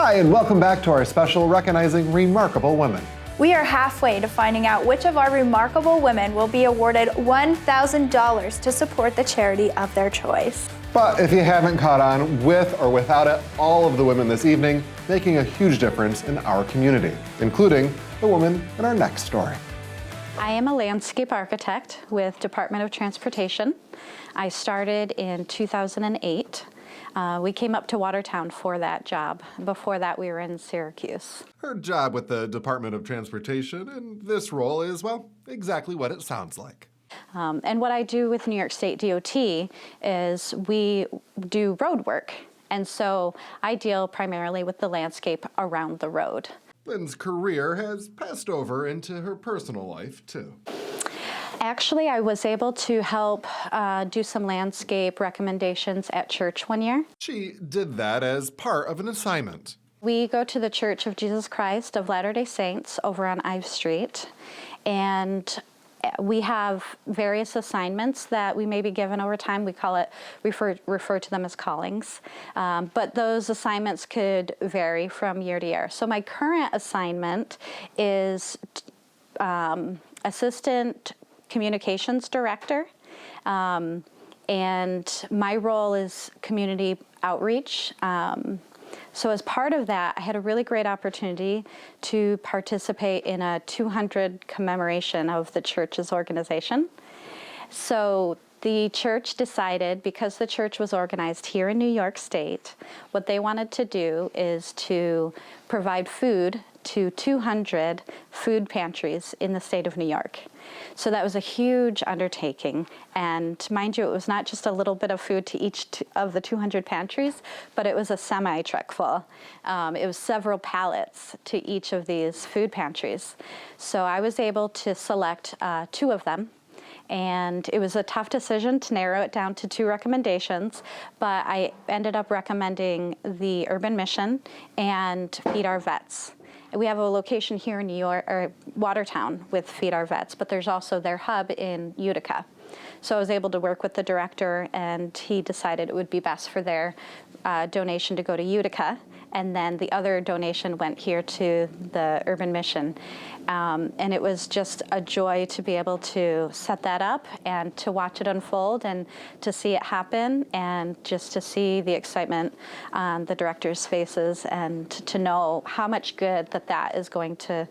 Hi, and welcome back to our special Recognizing Remarkable Women. We are halfway to finding out which of our remarkable women will be awarded $1,000 to support the charity of their choice. But if you haven't caught on, with or without it, all of the women this evening making a huge difference in our community, including the woman in our next story. I am a landscape architect with Department of Transportation. I started in 2008. We came up to Watertown for that job. Before that, we were in Syracuse. Her job with the Department of Transportation in this role is, well, exactly what it sounds like. And what I do with New York State DOT is we do road work. And so I deal primarily with the landscape around the road. Lynn's career has passed over into her personal life, too. Actually, I was able to help do some landscape recommendations at church one year. She did that as part of an assignment. We go to the Church of Jesus Christ of Latter-day Saints over on Ives Street, and we have various assignments that we may be given over time. We call it, refer to them as callings. But those assignments could vary from year to year. So my current assignment is Assistant Communications Director. And my role is community outreach. So as part of that, I had a really great opportunity to participate in a 200 commemoration of the church's organization. So the church decided, because the church was organized here in New York State, what they wanted to do is to provide food to 200 food pantries in the state of New York. So that was a huge undertaking. And mind you, it was not just a little bit of food to each of the 200 pantries, but it was a semi-truck full. It was several pallets to each of these food pantries. So I was able to select 2 of them. And it was a tough decision to narrow it down to 2 recommendations, but I ended up recommending the Urban Mission and Feed Our Vets. We have a location here in New York, or Watertown, with Feed Our Vets, but there's also their hub in Utica. So I was able to work with the director, and he decided it would be best for their donation to go to Utica, and then the other donation went here to the Urban Mission. And it was just a joy to be able to set that up and to watch it unfold and to see it happen, and just to see the excitement on the directors' faces, and to know how much good that is going to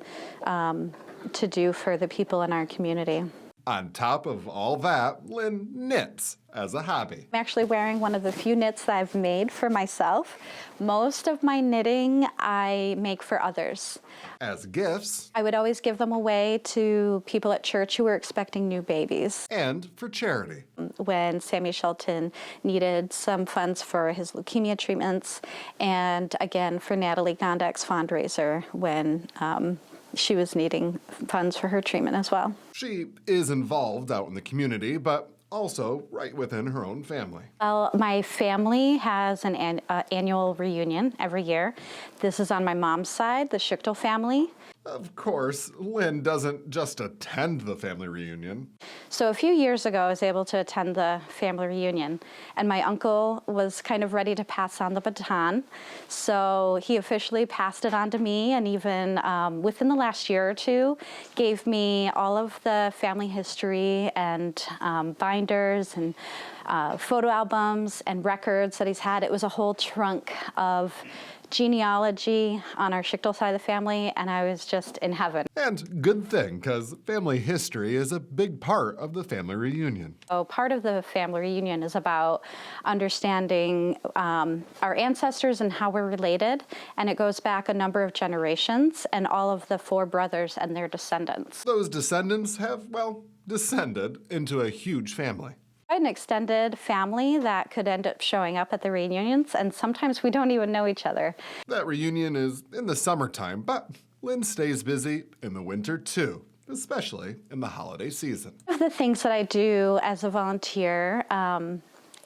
do for the people in our community. On top of all that, Lynn knits as a hobby. I'm actually wearing one of the few knits that I've made for myself. Most of my knitting I make for others. As gifts. I would always give them away to people at church who were expecting new babies. And for charity. When Sammy Shelton needed some funds for his leukemia treatments, and again for Natalie Gondak's fundraiser when she was needing funds for her treatment as well. She is involved out in the community, but also right within her own family. Well, my family has an annual reunion every year. This is on my mom's side, the Schichtel family. Of course, Lynn doesn't just attend the family reunion. So a few years ago, I was able to attend the family reunion, and my uncle was kind of ready to pass on the baton. So he officially passed it on to me, and even within the last year or 2, gave me all of the family history and binders and photo albums and records that he's had. It was a whole trunk of genealogy on our Schichtel side of the family, and I was just in heaven. And good thing, because family history is a big part of the family reunion. So part of the family reunion is about understanding our ancestors and how we're related, and it goes back a number of generations, and all of the 4 brothers and their descendants. Those descendants have, well, descended into a huge family. An extended family that could end up showing up at the reunions, and sometimes we don't even know each other. That reunion is in the summertime, but Lynn stays busy in the winter too, especially in the holiday season. One of the things that I do as a volunteer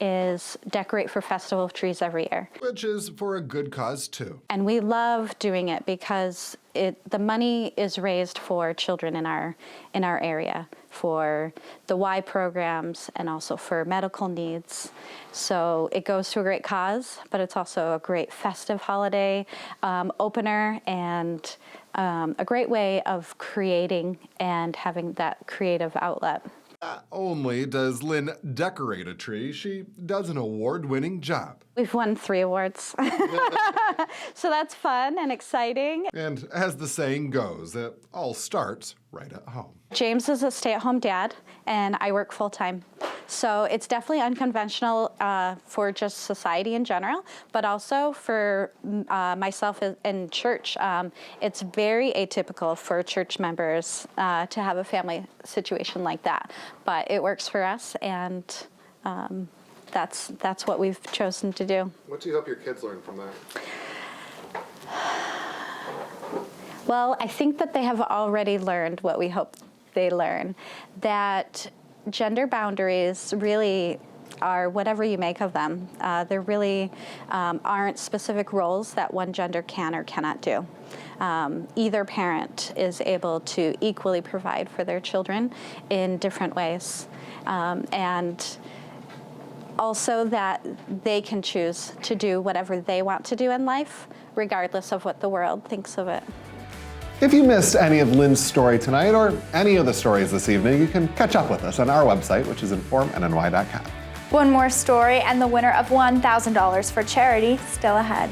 is decorate for Festival of Trees every year. Which is for a good cause too. And we love doing it because the money is raised for children in our area, for the Y programs and also for medical needs. So it goes to a great cause, but it's also a great festive holiday opener and a great way of creating and having that creative outlet. Not only does Lynn decorate a tree, she does an award-winning job. We've won 3 awards. So that's fun and exciting. And as the saying goes, it all starts right at home. James is a stay-at-home dad, and I work full-time. So it's definitely unconventional for just society in general, but also for myself in church. It's very atypical for church members to have a family situation like that, but it works for us, and that's what we've chosen to do. What do you hope your kids learn from that? Well, I think that they have already learned what we hope they learn, that gender boundaries really are whatever you make of them. There really aren't specific roles that one gender can or cannot do. Either parent is able to equally provide for their children in different ways. And also that they can choose to do whatever they want to do in life, regardless of what the world thinks of it. If you missed any of Lynn's story tonight or any of the stories this evening, you can catch up with us on our website, which is informnny.com. One more story and the winner of $1,000 for charity still ahead.